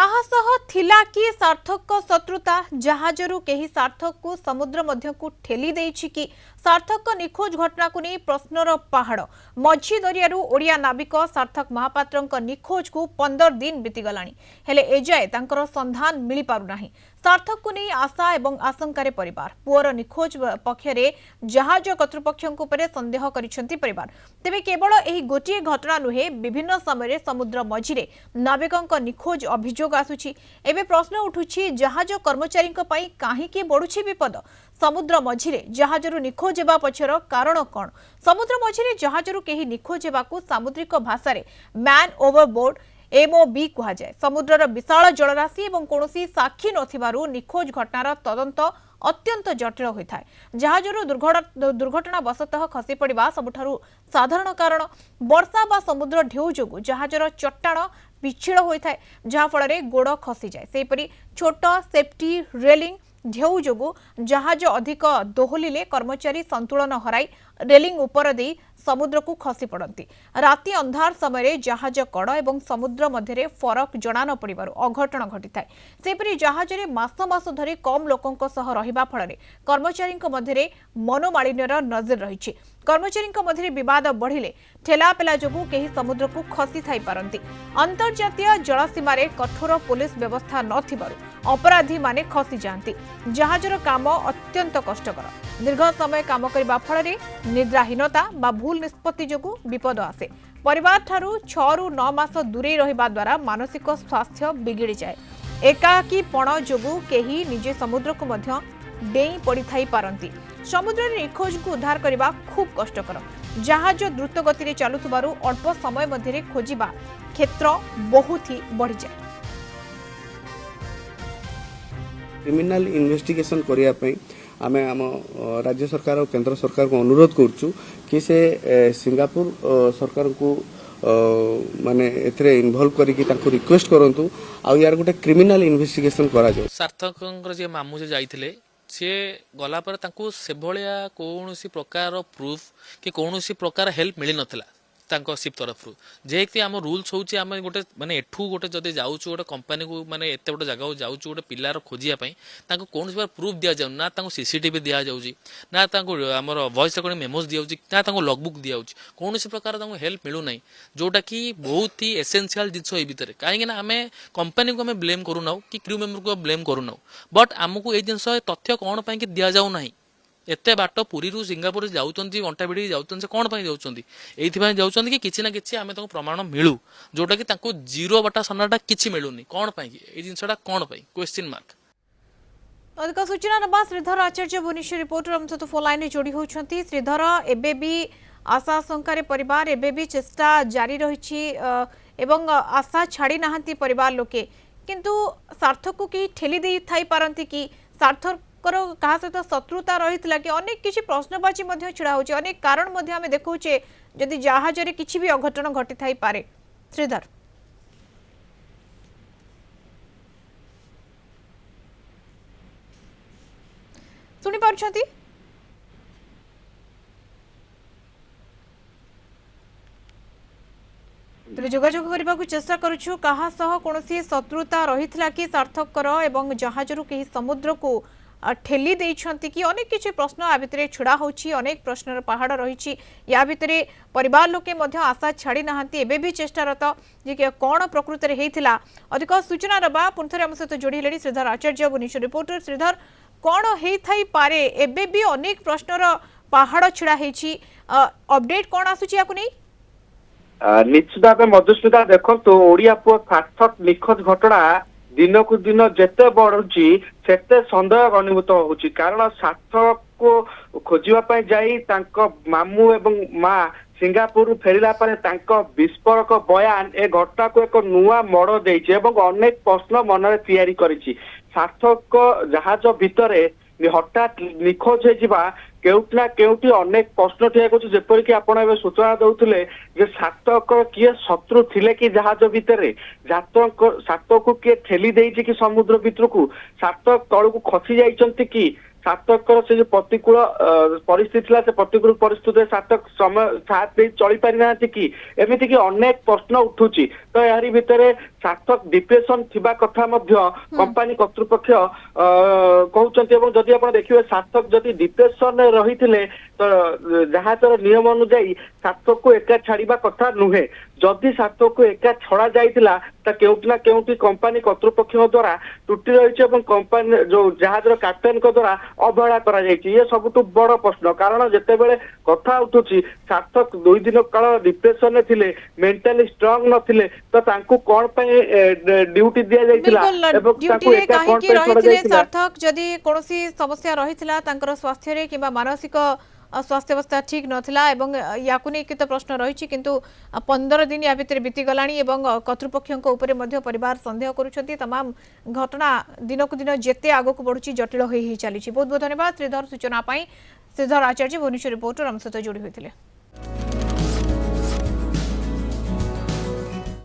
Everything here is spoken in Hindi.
काहा सह थिला कि सार्थक शत्रुता जहाजरू केही सार्थक को समुद्र मध्य को ठेली देइछि कि सार्थक निखोज घटना को नहीं प्रश्नर पहाड़ मझी दरियारू ओडिया नाविक सार्थक महापात्रंक निखोज को 15 दिन बीतीगलानी हेले एजाए तांकर संधान मिली पारु नाही। सार्थक को नहीं आशा एवं आशंकार परिवार पुअर निखोज पक्षरे जहाज कर्तृपक्षों उपरे संदेह करिसेंती परिवार। तेबे केवल एही गोटिए घटना नुहे विभिन्न समय समुद्र मझिरे नाविकंक निखोज अभियोग आसुछि। एबे प्रश्न उठुछि जहाज कर्मचारी काहीकि बढ़ुछि विपद। समुद्र मझिरे जहाजरू निखोज हेबा पछर कारण कौन? समुद्र मझिरे जहाजरू केही निखोज हेबाकू सामुद्रिक भाषारे मैन ओवरबोर्ड MOB कहा जाए। समुद्रर विशाल जलराशि एवं कौनसी साक्षी नथिबारु निखोज घटनार तदंत अत्यंत जटिल होता है। जहाजरू दुर्घटना बसतः खसी पड़ा सबुठारु साधारण कारण वर्षा बा समुद्र ढेउ जोगु जहाजर चट्टाण पिछिल होता है जहा फल गोड़ खसी जाए। सेपरी छोट सेफ्टी रेलिंग ढेउ जोगु जहाज अधिक दोहलिले कर्मचारी संतुलन हराई रेलिंग उपर दे समुद्र को खसी पड़ती। राति अंधार समय जहाज कड़ एवं समुद्र मध्य फरक जना न पड़ अघटन घटी थाए। सेपरी जहाज मास मास धरी कम लोकों सह रहिबा फଳରେ कर्मचारी मध्य मनोमालिन्यर नजर रही। कर्मचारी मध्य विवाद बढ़िले ठेलापेला जोगु केही समुद्र को खसी थाई पारंती। अंतर्जातीय जलसीमार कठोर पुलिस व्यवस्था नथिबारु अपराधी माने खसी जाती। जहाजर काम अत्यंत कष्टकर। दीर्घ समय काम करबा फଳରେ निद्राहीनता बा भूल निष्पत्ति जोगु विपद आसे। परिवार ठारू 6 रु 9 मास दूरे रहिबा द्वारा मानसिक स्वास्थ्य बिगिड़ी जाए। एकाकी पण जोगु केही निजे समुद्र को मध्य डेई पड़ी थाई पारंती। समुद्र निखोज को उद्धार करबा खूब कष्टकर। जहाज द्रुत गति रे चलुथबारु अल्प समय मध्य खोजिबा क्षेत्र बहुत ही बढ़ी जाए। क्रिमिनल इन्वेस्टिगेशन करिया पई आमे आम राज्य सरकार और केंद्र सरकार को अनुरोध करछु कि से सिंगापुर सरकार को माने एथरे इन्वॉल्व करी कि ताको रिक्वेस्ट करंतु आ यार गोटे क्रिमिनल इन्वेस्टिगेशन करा जाय। सार्थकंकर जे मामू जे जाइथिले से गला पर तांको से भलिया कोनोसी प्रकार प्रूफ कि कोनोसी प्रकार हेल्प मिली नथला तांको सिप तरफ जेकि आम रूल्स होउची आम गोटे माने एठू गोटे जदि जाउछु गोटे कंपनी को माने एते गोटे जगह जाउछु गोटे पिलार खोजिया पई तांको कोनोसी बार प्रूफ दिया जाउ ना तांको सीसीटीवी दिया जाउची ना तांको हमर वॉइस रिकॉर्डिंग मेमोस दिया जाउची ना तांको लॉगबुक दिया जाउची कोनोसी प्रकार तांको हेल्प मिलु नै जोटा कि बहुत ही एसेंशियल जिंस ए भितर काहे ना आमे कंपनी को आमे ब्लेम करू नाउ कि क्रू मेंबर को ब्लेम करू नाउ बट हमकु ए जिंस तथ्य कोन पई कि दिया जाउ नाही। एते बाट पुरी रु सिंगापुर जाउचंती घंटा बिडी जाउचंती कोन पई जाउचंती एइथिबा जाउचंती कि किछि ना किछि आमे ताको प्रमाण मिलु जोटा कि ताको जीरो बाटा सनाटा किछि मिलुनी कोन पई कि ए जिंसटा कोन पई क्वेश्चन मार्क। अधिक सूचना नबा श्रीधर आचार्य भुवनेश्वर रिपोर्टर हम तो फोन लाइन जोड़ी होछंती। श्रीधर एबे भी आशा आशंकार परिवार एबे भी चेष्टा जारी रहिछि एवं आशा छाड़ी नाहंती परिवार लोके किंतु सार्थक को कि ठेली देई थाई पारंती कि सार्थक कहा सहित शत्रुता रही कि अनेक किसी प्रश्नबाची छिड़ा हो अनेक कारण आम देखुचे जदि जहाज किसी भी अघटन घटी थाई पारे। श्रीधर सुनी पारुछंती? तेरे जोगाजोग करने को चेष्टा करुछु कहा सह कोनोसी शत्रुता रही कि सार्थकर एवं जहाजरू केही समुद्र को ठेली देइछंती कि अनेक किछि प्रश्न आ भितरे छुड़ा होछि अनेक प्रश्नर पहाड़ रही या भितरे परिवार लोके मध्य आशा छाड़ी नाहंती एबे भी चेष्टारत जे कोन प्रकृति रे हेतिला। अधिक सूचना रबा पुनथरे हम सहित जोड़ी लेनी श्रीधर आचार्य भुवनेश्वर रिपोर्टर। श्रीधर कोन हेइ थाई पारे एबे भी अनेक प्रश्नर पहाड़ छिड़ा हेछि अपडेट कोन आसुछि याकु नै? निश्चित भाव मधुस्मिता देखो ओडिया पुओ सार्थक निखोज घटना दिन को दिन जेते बढ़ुची सेते संदेह घनीभूत होउची कारण सार्थक को खोजिबा पई जाई तांको मामू एवं माँ सिंगापुर फेरिला परे तांको विस्फोरक बयान ए घटना को एक नुआ मोड़ देइछि एवं अनेक प्रश्न मन तैयारी करिछि। सार्थक जहाज भितरे हठात निखोज होइजिबा केउट ना केउटी अनेक प्रश्न ठिया करछि जेपरि आपण एबे सूचना दउथिले जे सार्थक किए शत्रु थिले कि जहाज भितरे सार्थक को किए ठेली देइछि कि समुद्र भितर को सार्थक तळ को खसी जाइचंती कि सार्थकर से जो प्रतिकूल परिस्थिति से प्रतिकूल परिस्थिति सार्थक समय साथ दे चली पारि ना कि एमिति कि अनेक प्रश्न उठुची ତ ଏହାରି ଭିତରେ ସାର୍ଥକ ଡିପ୍ରେସନ ଥିବା କଥା ମଧ୍ୟ କମ୍ପାନୀ କର୍ତ୍ତୃପକ୍ଷ କହୁଛନ୍ତି। ଏବଂ ଯଦି ଆପଣ ଦେଖିବେ ସାର୍ଥକ ଯଦି ଡିପ୍ରେସନରେ ରହିଥିଲେ ତ ଜାହାଜର ନିୟମ ଅନୁଯାୟୀ ସାର୍ଥକକୁ ଏକା ଛାଡିବା କଥା ନୁହେଁ। ଯଦି ସାର୍ଥକକୁ ଏକା ଛଡା ଯାଇଥିଲା ତା କେଉଁଠି ନା କେଉଁଠି କମ୍ପାନୀ କର୍ତ୍ତୃପକ୍ଷଙ୍କ ଦ୍ୱାରା ତ୍ରୁଟି ରହିଛି ଏବଂ କମ୍ପାନୀ ଯୋଉ ଜାହାଜର କ୍ୟାପ୍ଟେନଙ୍କ ଦ୍ୱାରା ଅବହେଳା କରାଯାଇଛି। ଇଏ ସବୁଠୁ ବଡ ପ୍ରଶ୍ନ, କାରଣ ଯେତେବେଳେ କଥା ଉଠୁଛି ସାର୍ଥକ 2 ଦିନ କାଳ ଡିପ୍ରେସନରେ ଥିଲେ, ମେଣ୍ଟାଲି ଷ୍ଟ୍ରଙ୍ଗ ନଥିଲେ, ତ ତାଙ୍କୁ କଣ ପାଇଁ ଡ୍ୟୁଟି ଦିଆଯାଇଥିଲା ଏବଂ ତାଙ୍କୁ ଡ୍ୟୁଟିରେ ଏକା କଣ କାହିଁକି ପାଇଁ ଛଡା ରହିଥିଲେ ଯାଇଥିଲା? ସାର୍ଥକ? ଯଦି କୌଣସି ସମସ୍ୟା ରହିଥିଲା ତାଙ୍କର ସ୍ୱାସ୍ଥ୍ୟରେ କିମ୍ବା ମାନସିକ ସ୍ୱାସ୍ଥ୍ୟାବସ୍ଥା ଠିକ୍ ନଥିଲା ଏବଂ ୟାକୁ ନେଇ କେତେ ପ୍ରଶ୍ନ ରହିଛି, କିନ୍ତୁ 15 ଦିନ ୟା ଭିତରେ ବିତିଗଲାଣି ଏବଂ କର୍ତ୍ତୃପକ୍ଷଙ୍କ ଉପରେ ମଧ୍ୟ ପରିବାର ସନ୍ଦେହ କରୁଛନ୍ତି। ତମାମ ଘଟଣା ଦିନକୁ ଦିନ ଯେତେ ଆଗକୁ ବଢୁଛି ଜଟିଳ ହୋଇ ଚାଲିଛି। ବହୁତ ବହୁତ ଧନ୍ୟବାଦ ଶ୍ରୀଧର ସୂଚନା ପାଇଁ। ଶ୍ରୀଧର ଆଚାର୍ଯ୍ୟ, ଭୁବନେଶ୍ୱର ରିପୋର୍ଟର ଆମ ସହିତ ଯୋଡ଼ି ହୋଇଥିଲେ।